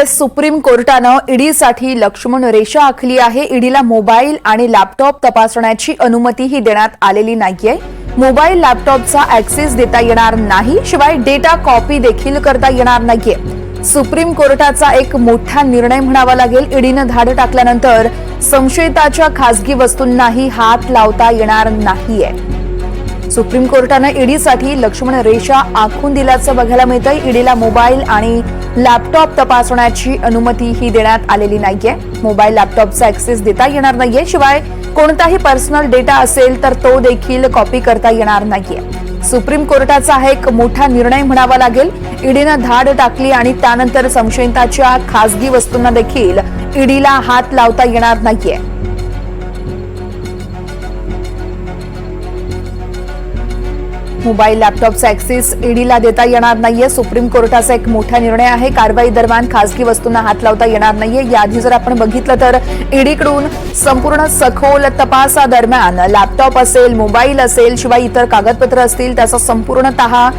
Supreme कोर्टानं ईडीसाठी Laxman रेषा आखली आहे। ईडीला मोबाईल आणि लॅपटॉप तपासण्याची अनुमतीही देण्यात आलेली नाहीये। मोबाईल लॅपटॉपचा ऍक्सेस देता येणार नाही, शिवाय डेटा कॉपी देखील करता येणार नाहीये। सुप्रीम कोर्टाचा एक मोठा निर्णय म्हणावा लागेल। ईडीनं धाड टाकल्यानंतर संशयिताच्या खासगी वस्तूंनाही हात लावता येणार नाहीये। सुप्रीम कोर्टानं ईडीसाठी लक्ष्मण रेषा आखून दिल्याचं बघायला मिळतंय। ईडीला मोबाईल आणि लॅपटॉप तपासण्याची अनुमतीही देण्यात आलेली नाहीये। मोबाईल लॅपटॉपचा ऍक्सेस देता येणार नाहीये, शिवाय कोणताही पर्सनल डेटा असेल तर तो देखील कॉपी करता येणार नाहीये। सुप्रीम कोर्टाचा हा एक मोठा निर्णय म्हणावा लागेल। ईडीनं धाड टाकली आणि त्यानंतर संशयिताच्या खासगी वस्तूंना देखील ईडीला हात लावता येणार नाहीये। मोबाईल लॅपटॉपचा ऍक्सेस ईडीला देता येणार नाहीये। सुप्रीम कोर्टाचा एक मोठा निर्णय आहे। कारवाई दरम्यान खासगी वस्तूंना हात लावता येणार नाहीये। याआधी जर आपण बघितलं तर ईडीकडून संपूर्ण सखोल तपासादरम्यान लॅपटॉप असेल, मोबाईल असेल, शिवाय इतर कागदपत्र असतील त्याचा संपूर्णतः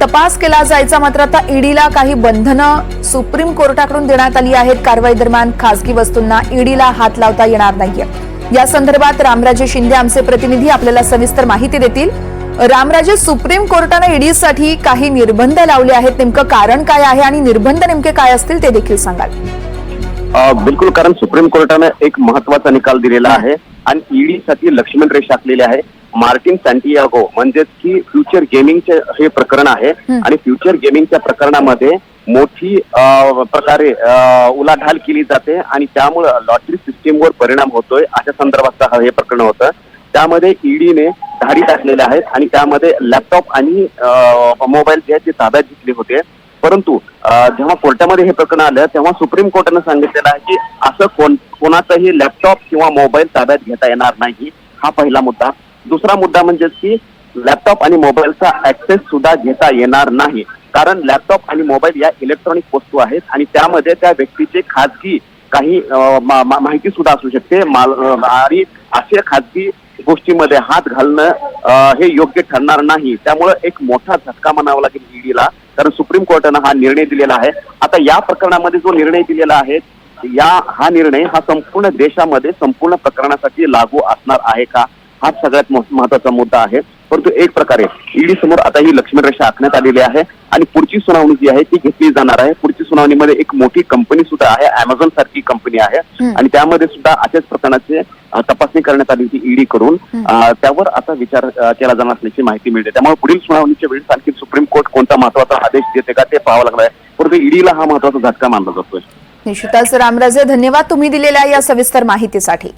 तपास केला जायचा। मात्र आता ईडीला काही बंधनं सुप्रीम कोर्टाकडून देण्यात आली आहेत। कारवाई दरम्यान खासगी वस्तूंना ईडीला हात लावता येणार नाहीये। या संदर्भात रामराजे शिंदे आमचे प्रतिनिधी आपल्याला सविस्तर माहिती देतील। रामराजे, सुप्रीम कोर्टाने ईडीसाठी काही निर्बंध लावले आहेत, नेमकं कारण काय आहे आणि निर्बंध नेमके काय असतील ते देखील सांगाल? बिलकुल, कारण सुप्रीम कोर्टाने एक महत्वाचा निकाल दिलेला आहे आणि ईडीसाठी लक्ष्मण रेषा आखलेली आहे। मार्टिन सॅन्टियागो म्हणजेच की फ्युचर गेमिंगचे हे प्रकरण आहे आणि फ्युचर गेमिंगच्या प्रकरणामध्ये मोठी प्रकारे उलाढाल केली जाते आणि त्यामुळे लॉटरी सिस्टीमवर परिणाम होतोय अशा संदर्भात हे प्रकरण होतं। त्यामध्ये ईडीने धाडी टाकलेले आहेत आणि त्यामध्ये लॅपटॉप आणि मोबाईल जे ते ताब्यात घेतले होते। परंतु जेव्हा कोर्टामध्ये हे प्रकरण आलं तेव्हा सुप्रीम कोर्टाने सांगितलेलं आहे की असं कोणाचाही लॅपटॉप किंवा मोबाईल ताब्यात घेता येणार नाही। हा पहिला मुद्दा। दुसरा मुद्दा म्हणजे की लॅपटॉप आणि मोबाईलचा ऍक्सेस सुद्धा घेता येणार नाही, कारण लॅपटॉप आणि मोबाईल या इलेक्ट्रॉनिक वस्तू आहेत आणि त्यामध्ये त्या व्यक्तीचे खाजगी काही माहिती सुद्धा असू शकते आणि अशा खाजगी गोष्टीमध्ये हात घालणं हे योग्य ठरणार नाही। त्यामुळे एक मोठा झटका म्हणावा लागेल ईडीला, कारण सुप्रीम कोर्टानं हा निर्णय दिलेला आहे। आता या प्रकरणामध्ये जो निर्णय दिलेला आहे हा निर्णय हा संपूर्ण देशामध्ये संपूर्ण प्रकरणासाठी लागू असणार आहे का, हा सगळ्यात महत्वाचा मुद्दा आहे। परंतु एक प्रकारे ईडी समोर आता ही लक्ष्मण रेषा आखण्यात आलेली आहे आणि पुढची सुनावणी जी आहे ती घेतली जाणार आहे। पुढची सुनावणीमध्ये एक मोठी कंपनी सुद्धा आहे, अमेझॉन सारखी कंपनी आहे आणि त्यामध्ये सुद्धा अशाच प्रकरणाचे तपासणी करण्यात आली होती ईडी कडून। त्यावर आता विचार केला जाणार असल्याची माहिती मिळते। त्यामुळे पुढील सुनावणीच्या वेळी आणखी सुप्रीम कोर्ट कोणता महत्वाचा आदेश देते का ते पाहावं लागणार आहे। परंतु ईडीला हा महत्वाचा झटका मानला जातोय। निश्चितच रामराजे, धन्यवाद तुम्ही दिलेल्या या सविस्तर माहितीसाठी।